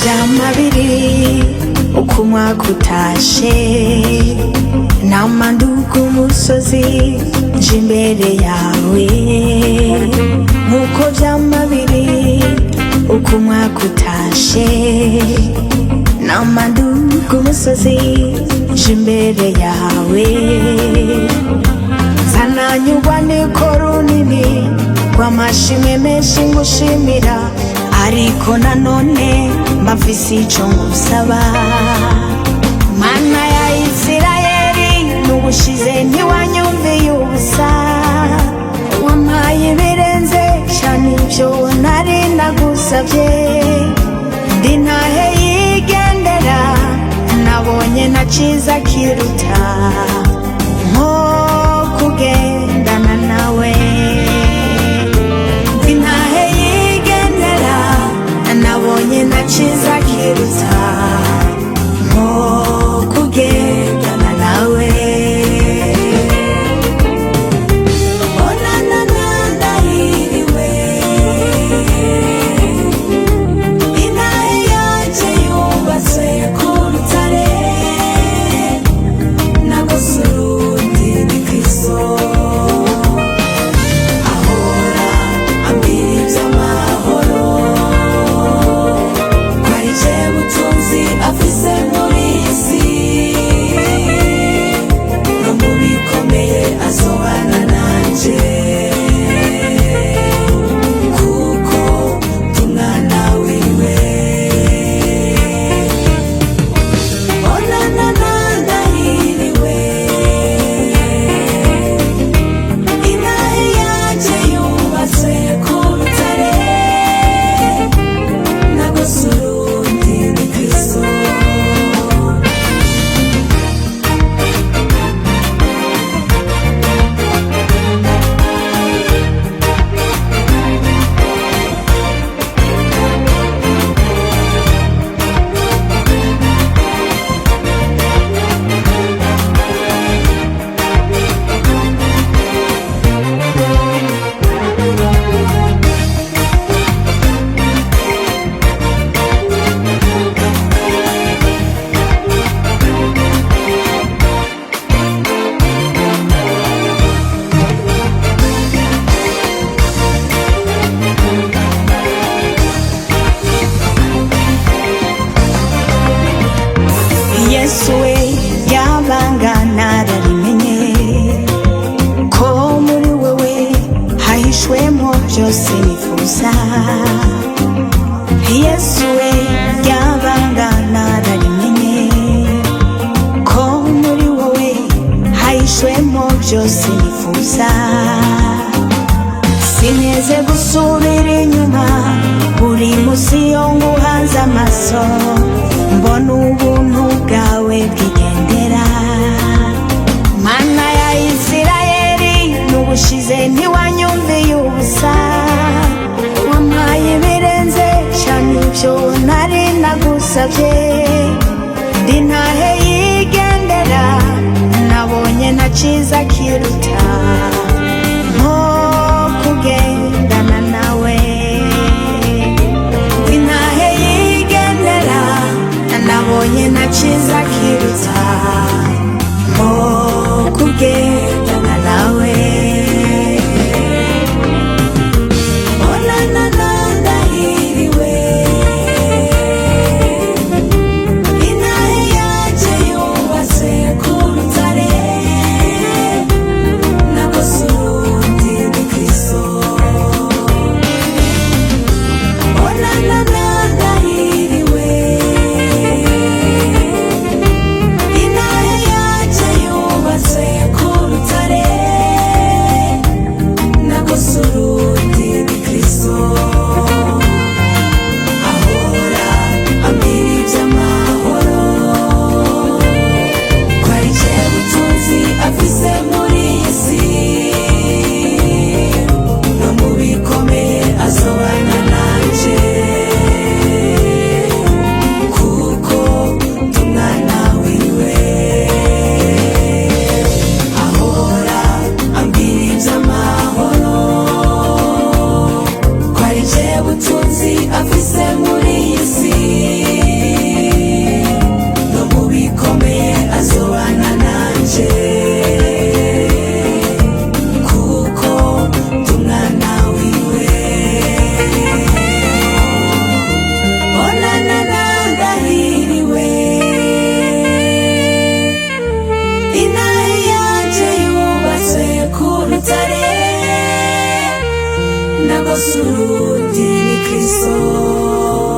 vyama biri uko umwaka utashe, nama nduga umusozi nje imbere yawe. Nkuko vyama biri uko umwaka utashe, nama nduga umusozi nje imbere yawe. Zananyugwa niko runini rw'amashimwe menshi ngushimira, ariko nanone mbafise ico ngusaba. Mana ya Isirayeli n'ubushize ntiwanyumviye ubusa, wampaye ibirenze cane ivyo nari nagusavye. Ndi ntahe yigendera, nabonye nta ciza kiruta nko kugendana nawe. Ndi ntahe yigendera, nabonye nta ciza kiruta nko kugendana nawe. Onana ndahiriwe, inahe yanje yubatse ku rutare, nagose urundi ni Kristo. Ahora ambwira ivy'amahoro, ko ari je butunzi afise muri iyi si, no mu bikomeye azobana nanje, kuko ndi umwana wiwe. Onana ndahiriwe, inahe yanje yubatse ku rutare, nagose urundi ni Kristo. Yesu we yabanga nararimenye, ko muri wewe hahishwemo vyose nifuza. Yesu we yabanga nararimenye, ko muri wewe hahishwemo vyose nifuza. Sineze gusubira inyuma, buri musi yo nguhanze amaso, mbona ubuntu bwawe bwigendera. Mana ya Isirayeli n'ubushize ntiwanyumviye ubusa, wampaye ibirenze cane ivyo nari nagusavye. Ndi ntahe yigendera, nabonye nta ciza kiruta nko kugendana nawe. Ndi ntahe yigendera, nabonye nta ciza kiruta nko kugendana nawe. Onana ndahiriwe, inahe yanje yubatse ku rutare, nagose urundi ni Kristo. Onana ndahiriwe, inahe yanje yubatse ku n'agasuruti ni Kristo.